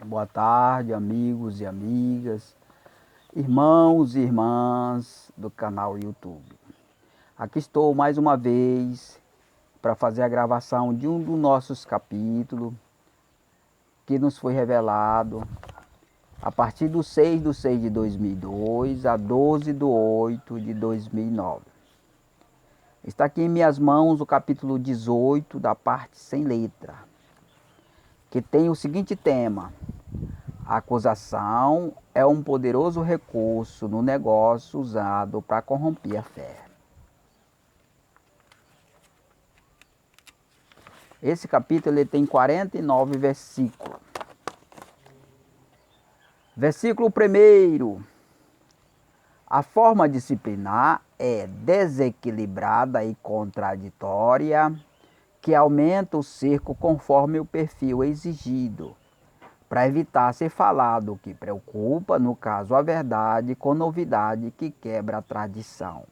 Boa tarde, amigos e amigas, irmãos e irmãs do canal YouTube. Aqui estou mais uma vez para fazer a gravação de um dos nossos capítulos que nos foi revelado a partir do 6/6 de 2002 a 12/8 de 2009. Está aqui em minhas mãos o capítulo 18 da parte sem letra, que tem o seguinte tema: a acusação é um poderoso recurso no negócio usado para corromper a fé. Esse capítulo ele tem 49 versículos. Versículo 1. A forma disciplinar é desequilibrada e contraditória, que aumenta o cerco conforme o perfil exigido, para evitar ser falado o que preocupa, no caso a verdade, com novidade que quebra a tradição.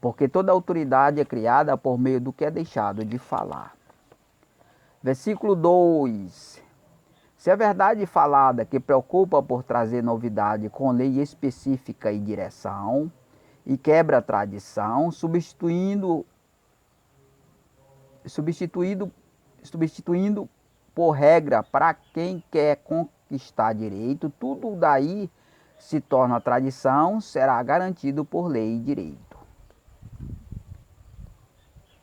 Porque toda autoridade é criada por meio do que é deixado de falar. Versículo 2. Se a verdade falada que preocupa por trazer novidade com lei específica e direção, e quebra a tradição, substituindo por regra para quem quer conquistar direito, tudo daí se torna tradição, será garantido por lei e direito.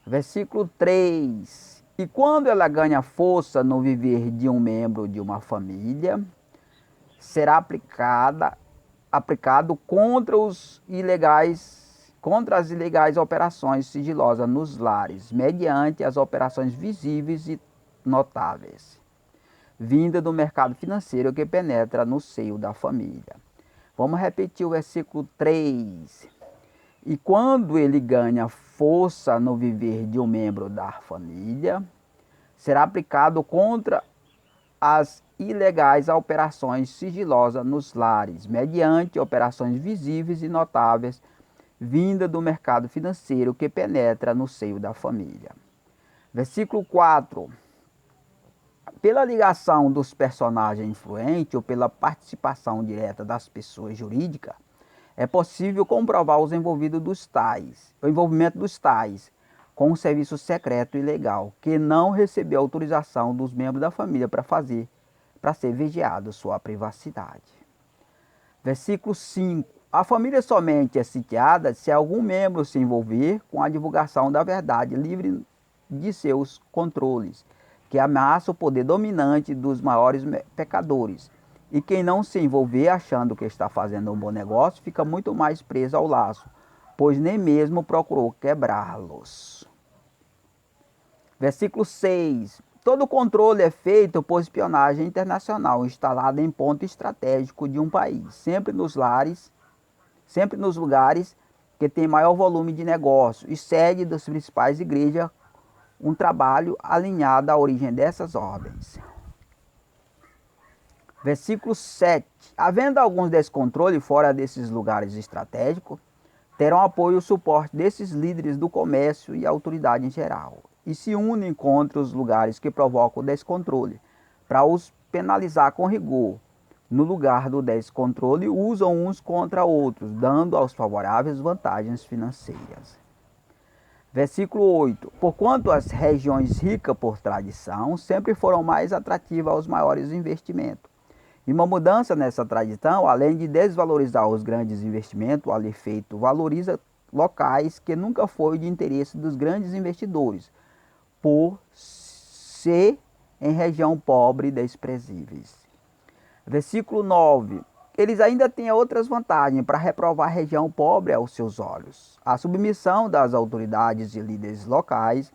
Versículo 3. E quando ela ganha força no viver de um membro de uma família, será aplicado contra as ilegais operações sigilosas nos lares, mediante as operações visíveis e notáveis, vinda do mercado financeiro que penetra no seio da família. Vamos repetir o versículo 3. E quando ele ganha força no viver de um membro da família, será aplicado contra as ilegais operações sigilosas nos lares, mediante operações visíveis e notáveis, vinda do mercado financeiro que penetra no seio da família. Versículo 4. Pela ligação dos personagens influentes ou pela participação direta das pessoas jurídicas, é possível comprovar o envolvimento dos tais com um serviço secreto e ilegal, que não recebeu autorização dos membros da família para ser vigiado sua privacidade. Versículo 5. A família somente é sitiada se algum membro se envolver com a divulgação da verdade livre de seus controles, que ameaça o poder dominante dos maiores pecadores. E quem não se envolver achando que está fazendo um bom negócio, fica muito mais preso ao laço, pois nem mesmo procurou quebrá-los. Versículo 6. Todo controle é feito por espionagem internacional instalada em ponto estratégico de um país, sempre nos lugares que tem maior volume de negócio e sede das principais igrejas, um trabalho alinhado à origem dessas ordens. Versículo 7. Havendo alguns descontroles fora desses lugares estratégicos, terão apoio e suporte desses líderes do comércio e autoridade em geral, e se unem contra os lugares que provocam o descontrole, para os penalizar com rigor. No lugar do descontrole, usam uns contra outros, dando aos favoráveis vantagens financeiras. Versículo 8. Porquanto as regiões ricas por tradição sempre foram mais atrativas aos maiores investimentos. E uma mudança nessa tradição, além de desvalorizar os grandes investimentos, o efeito valoriza locais que nunca foi de interesse dos grandes investidores, por ser em região pobre e desprezíveis. Versículo 9. Eles ainda têm outras vantagens para reprovar a região pobre aos seus olhos. A submissão das autoridades e líderes locais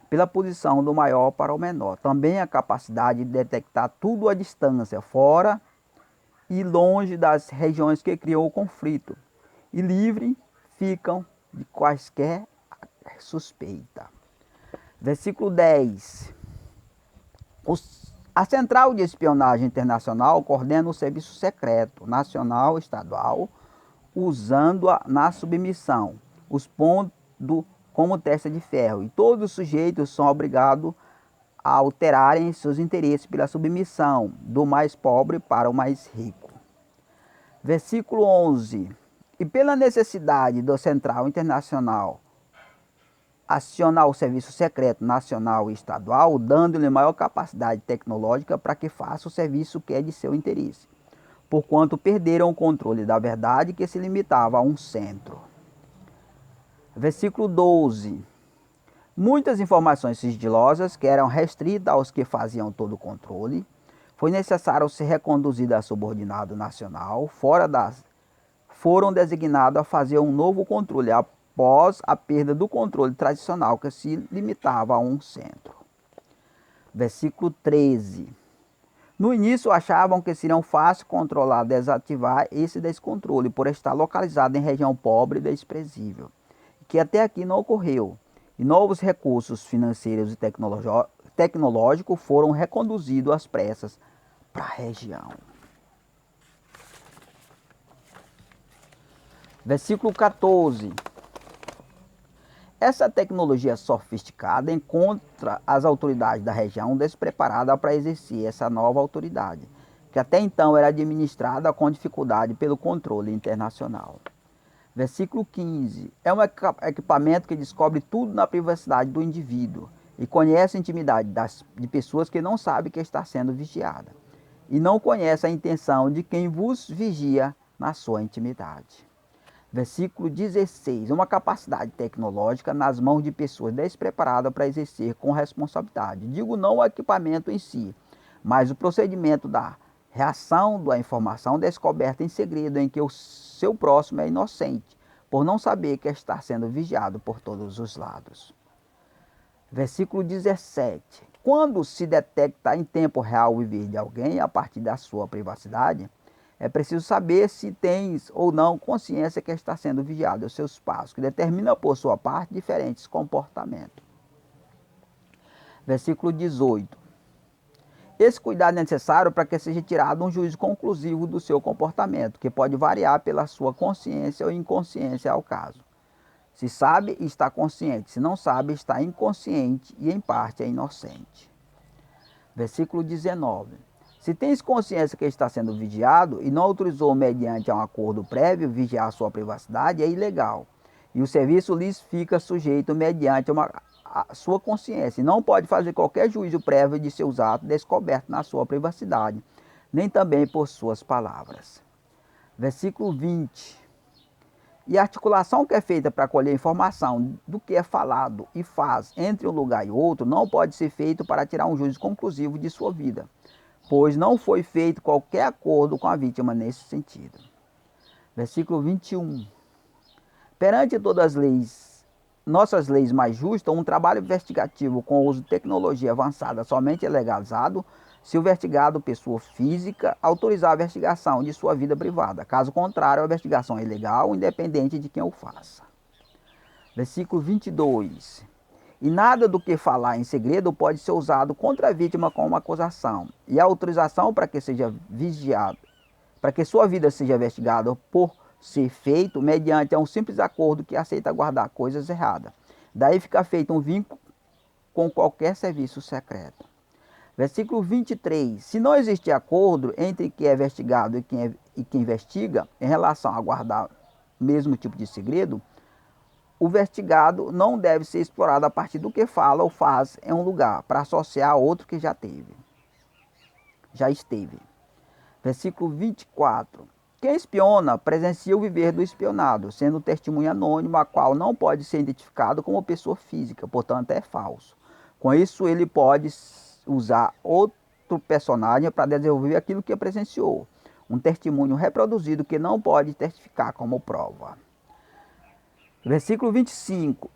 pela posição do maior para o menor. Também a capacidade de detectar tudo à distância, fora e longe das regiões que criam o conflito. E livre ficam de quaisquer suspeita. Versículo 10. A Central de Espionagem Internacional coordena o serviço secreto nacional e estadual, usando-a na submissão, os pontos como testa de ferro, e todos os sujeitos são obrigados a alterarem seus interesses pela submissão do mais pobre para o mais rico. Versículo 11. E pela necessidade do Central Internacional acionar o Serviço Secreto Nacional e Estadual, dando-lhe maior capacidade tecnológica para que faça o serviço que é de seu interesse, porquanto perderam o controle da verdade que se limitava a um centro. Versículo 12. Muitas informações sigilosas que eram restritas aos que faziam todo o controle, foi necessário ser reconduzido a subordinado nacional, foram designados a fazer um novo controle após a perda do controle tradicional que se limitava a um centro. Versículo 13. No início achavam que seriam fácil controlar, desativar esse descontrole por estar localizado em região pobre e desprezível, que até aqui não ocorreu, e novos recursos financeiros e tecnológicos foram reconduzidos às pressas para a região. Versículo 14. Essa tecnologia sofisticada encontra as autoridades da região despreparadas para exercer essa nova autoridade, que até então era administrada com dificuldade pelo controle internacional. Versículo 15. É um equipamento que descobre tudo na privacidade do indivíduo e conhece a intimidade de pessoas que não sabem que está sendo vigiada e não conhece a intenção de quem vos vigia na sua intimidade. Versículo 16. Uma capacidade tecnológica nas mãos de pessoas despreparadas para exercer com responsabilidade. Digo não o equipamento em si, mas o procedimento da reação da informação descoberta em segredo em que o seu próximo é inocente, por não saber que está sendo vigiado por todos os lados. Versículo 17. Quando se detecta em tempo real o viver de alguém a partir da sua privacidade, é preciso saber se tens ou não consciência que está sendo vigiado os seus passos, que determina por sua parte diferentes comportamentos. Versículo 18. Esse cuidado é necessário para que seja tirado um juízo conclusivo do seu comportamento, que pode variar pela sua consciência ou inconsciência ao caso. Se sabe, está consciente. Se não sabe, está inconsciente e em parte é inocente. Versículo 19. Se tens consciência que está sendo vigiado e não autorizou mediante um acordo prévio vigiar sua privacidade, é ilegal. E o serviço lhes fica sujeito mediante a sua consciência. E não pode fazer qualquer juízo prévio de seus atos descoberto na sua privacidade, nem também por suas palavras. Versículo 20. E a articulação que é feita para colher informação do que é falado e faz entre um lugar e outro não pode ser feito para tirar um juízo conclusivo de sua vida, pois não foi feito qualquer acordo com a vítima nesse sentido. Versículo 21. Perante todas as leis, nossas leis mais justas, um trabalho investigativo com o uso de tecnologia avançada somente é legalizado se o investigado, pessoa física, autorizar a investigação de sua vida privada. Caso contrário, a investigação é ilegal, independente de quem o faça. Versículo 22. E nada do que falar em segredo pode ser usado contra a vítima como acusação. E a autorização para que seja vigiado, para que sua vida seja investigada por ser feito mediante um simples acordo que aceita guardar coisas erradas. Daí fica feito um vínculo com qualquer serviço secreto. Versículo 23. Se não existe acordo entre quem é investigado e quem investiga em relação a guardar o mesmo tipo de segredo, o investigado não deve ser explorado a partir do que fala ou faz em um lugar, para associar a outro que já esteve. Versículo 24. Quem espiona presencia o viver do espionado, sendo testemunho anônimo, a qual não pode ser identificado como pessoa física, portanto é falso. Com isso, ele pode usar outro personagem para desenvolver aquilo que presenciou, um testemunho reproduzido que não pode testificar como prova. Versículo 25.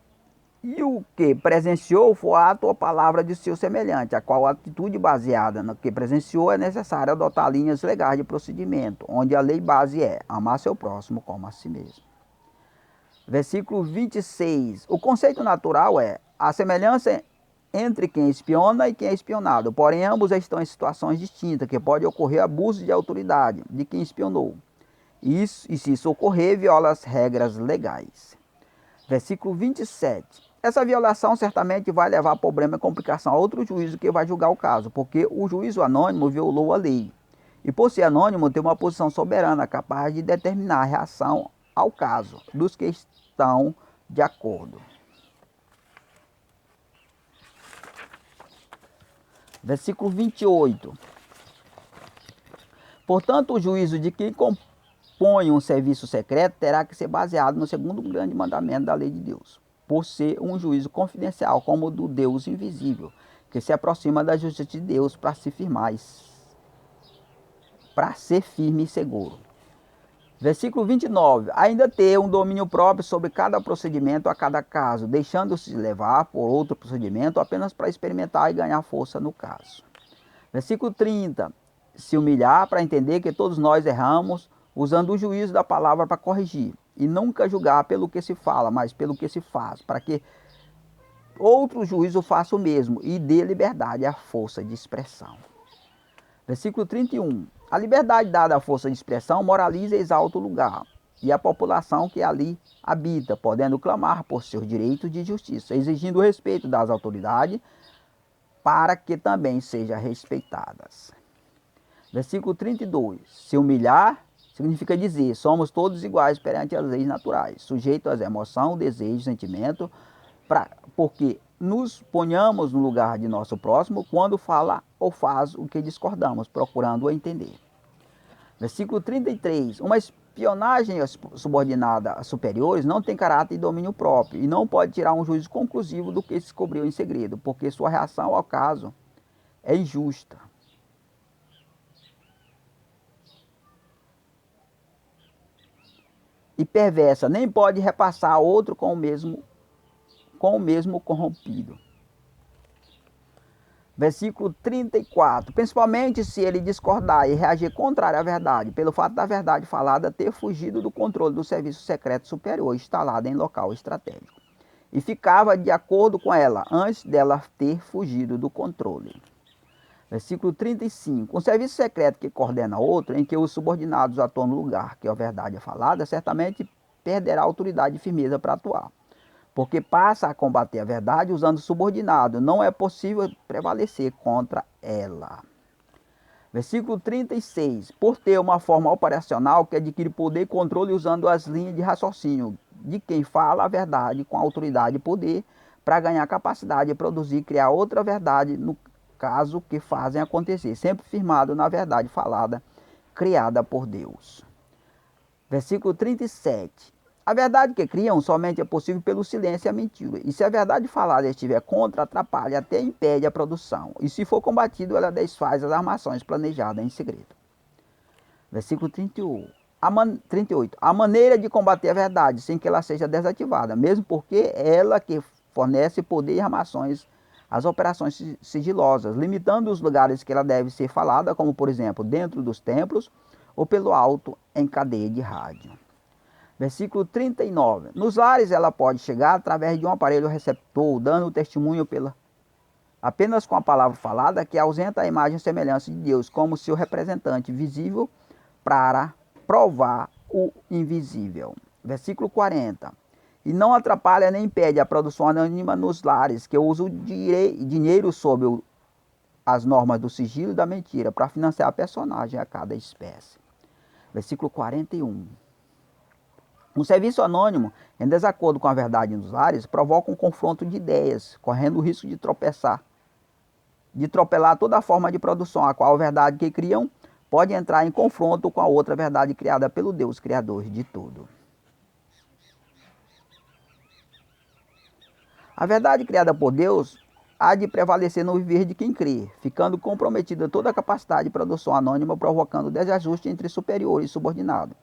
E o que presenciou foi ato ou palavra de seu semelhante, a qual atitude baseada no que presenciou é necessário adotar linhas legais de procedimento, onde a lei base é amar seu próximo como a si mesmo. Versículo 26. O conceito natural é a semelhança entre quem espiona e quem é espionado, porém ambos estão em situações distintas, que pode ocorrer abuso de autoridade de quem espionou. E se isso ocorrer, viola as regras legais. Versículo 27. Essa violação certamente vai levar a problema e complicação a outro juízo que vai julgar o caso, porque o juízo anônimo violou a lei. E por ser anônimo, tem uma posição soberana capaz de determinar a reação ao caso dos que estão de acordo. Versículo 28. Portanto, o juízo de quem compõe um serviço secreto terá que ser baseado no segundo grande mandamento da lei de Deus, por ser um juízo confidencial, como o do Deus invisível, que se aproxima da justiça de Deus para se firmar, para ser firme e seguro. Versículo 29. Ainda ter um domínio próprio sobre cada procedimento a cada caso, deixando-se levar por outro procedimento apenas para experimentar e ganhar força no caso. Versículo 30. Se humilhar para entender que todos nós erramos, usando o juízo da palavra para corrigir, e nunca julgar pelo que se fala, mas pelo que se faz, para que outro juízo faça o mesmo e dê liberdade à força de expressão. Versículo 31. A liberdade dada à força de expressão moraliza e exalta o lugar e a população que ali habita, podendo clamar por seus direitos de justiça, exigindo o respeito das autoridades para que também sejam respeitadas. Versículo 32. Se humilhar significa dizer, somos todos iguais perante as leis naturais, sujeitos às emoções, desejos, sentimentos, porque nos ponhamos no lugar de nosso próximo quando fala ou faz o que discordamos, procurando entender. Versículo 33. Uma espionagem subordinada a superiores não tem caráter e domínio próprio e não pode tirar um juízo conclusivo do que se descobriu em segredo, porque sua reação ao caso é injusta. E perversa, nem pode repassar a outro com o mesmo corrompido. Versículo 34. Principalmente se ele discordar e reagir contrário à verdade, pelo fato da verdade falada ter fugido do controle do serviço secreto superior instalado em local estratégico, e ficava de acordo com ela antes dela ter fugido do controle. Versículo 35. Um serviço secreto que coordena outro, em que os subordinados atuam no lugar que a verdade é falada, certamente perderá autoridade e firmeza para atuar, porque passa a combater a verdade usando subordinado. Não é possível prevalecer contra ela. Versículo 36. Por ter uma forma operacional que adquire poder e controle usando as linhas de raciocínio de quem fala a verdade com autoridade e poder para ganhar capacidade de produzir e criar outra verdade no caso que fazem acontecer, sempre firmado na verdade falada, criada por Deus. Versículo 37. A verdade que criam somente é possível pelo silêncio e a mentira. E se a verdade falada estiver contra, atrapalha, até impede a produção. E se for combatido, ela desfaz as armações planejadas em segredo. Versículo 38. A maneira de combater a verdade sem que ela seja desativada, mesmo porque ela que fornece poder e armações às operações sigilosas, limitando os lugares que ela deve ser falada, como por exemplo, dentro dos templos ou pelo alto em cadeia de rádio. Versículo 39. Nos lares ela pode chegar através de um aparelho receptor, dando testemunho apenas com a palavra falada, que ausenta a imagem e semelhança de Deus, como seu representante visível para provar o invisível. Versículo 40. E não atrapalha nem impede a produção anônima nos lares, que usa o dinheiro sob as normas do sigilo e da mentira para financiar a personagem a cada espécie. Versículo 41. Um serviço anônimo, em desacordo com a verdade nos lares, provoca um confronto de ideias, correndo o risco de atropelar toda a forma de produção, a qual a verdade que criam pode entrar em confronto com a outra verdade criada pelo Deus, Criador de tudo. A verdade criada por Deus há de prevalecer no viver de quem crê, ficando comprometida toda a capacidade de produção anônima, provocando desajuste entre superior e subordinado.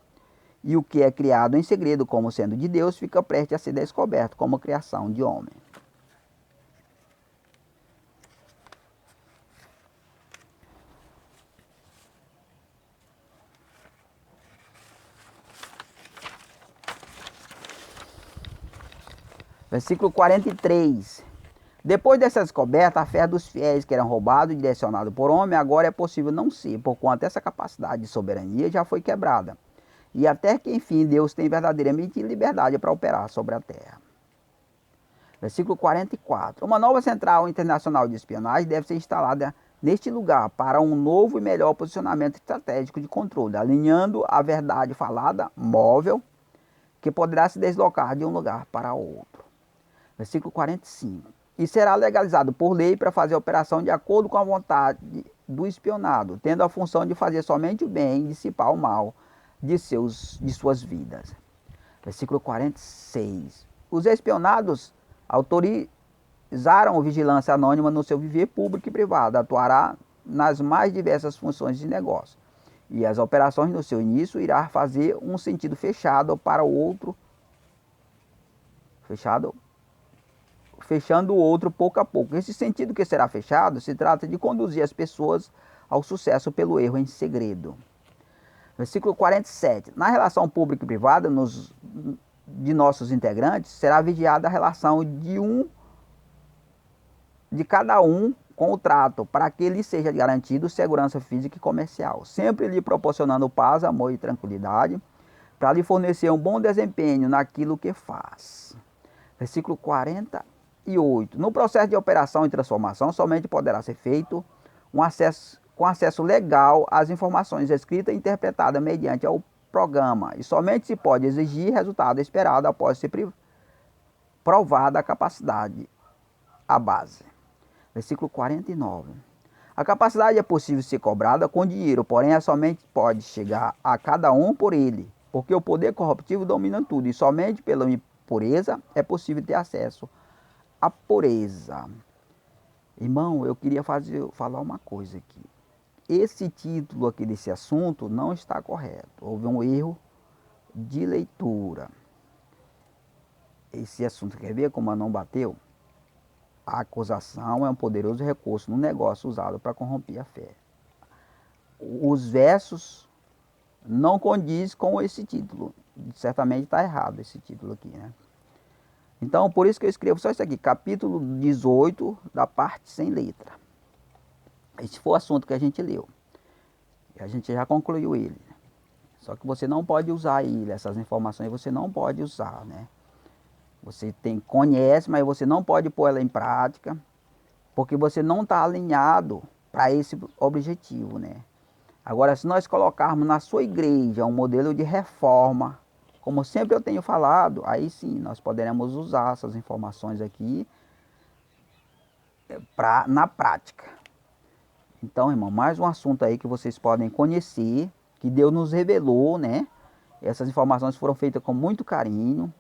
E o que é criado em segredo como sendo de Deus fica prestes a ser descoberto como criação de homem. Versículo 43. Depois dessa descoberta, a fé dos fiéis que eram roubados e direcionados por homem, agora é possível não ser, porquanto essa capacidade de soberania já foi quebrada. E até que, enfim, Deus tem verdadeiramente liberdade para operar sobre a terra. Versículo 44. Uma nova central internacional de espionagem deve ser instalada neste lugar para um novo e melhor posicionamento estratégico de controle, alinhando a verdade falada móvel, que poderá se deslocar de um lugar para outro. Versículo 45. E será legalizado por lei para fazer a operação de acordo com a vontade do espionado, tendo a função de fazer somente o bem e dissipar o mal de suas vidas. Versículo 46. Os espionados autorizaram vigilância anônima no seu viver público e privado, atuará nas mais diversas funções de negócio. E as operações no seu início irá fazer um sentido fechado para o outro, fechando o outro pouco a pouco. Esse sentido que será fechado se trata de conduzir as pessoas ao sucesso pelo erro em segredo. Versículo 47. Na relação pública e privada de nossos integrantes, será vigiada a relação de cada um com o trato, para que lhe seja garantido segurança física e comercial, sempre lhe proporcionando paz, amor e tranquilidade, para lhe fornecer um bom desempenho naquilo que faz. Versículo 48. No processo de operação e transformação, somente poderá ser feito com acesso legal às informações escritas e interpretadas mediante o programa, e somente se pode exigir resultado esperado após ser provada a capacidade, a base. Versículo 49. A capacidade é possível ser cobrada com dinheiro, porém ela somente pode chegar a cada um por ele, porque o poder corruptivo domina tudo, e somente pela impureza é possível ter acesso à pureza. Irmão, eu queria falar uma coisa aqui. Esse título aqui desse assunto não está correto. Houve um erro de leitura. Esse assunto, quer ver como não bateu? A acusação é um poderoso recurso no negócio usado para corromper a fé. Os versos não condiz com esse título. Certamente está errado esse título aqui, né? Então, por isso que eu escrevo só isso aqui, capítulo 18, da parte sem letra. Esse foi o assunto que a gente leu. E a gente já concluiu ele. Só que você não pode usar ele, essas informações você não pode usar, né? Você conhece, mas você não pode pôr ela em prática, porque você não está alinhado para esse objetivo, né? Agora, se nós colocarmos na sua igreja um modelo de reforma, como sempre eu tenho falado, aí sim nós poderemos usar essas informações aqui na prática. Então, irmão, mais um assunto aí que vocês podem conhecer, que Deus nos revelou, né? Essas informações foram feitas com muito carinho.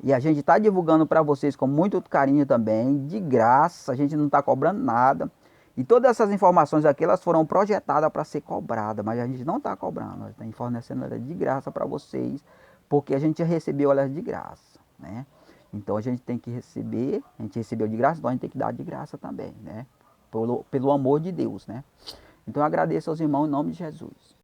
E a gente está divulgando para vocês com muito carinho também, de graça, a gente não está cobrando nada. E todas essas informações aqui, elas foram projetadas para ser cobradas, mas a gente não está cobrando, nós estamos fornecendo elas de graça para vocês, porque a gente recebeu elas de graça, né? Então a gente tem que receber, a gente recebeu de graça, então a gente tem que dar de graça também, né? Pelo amor de Deus, né? Então eu agradeço aos irmãos em nome de Jesus.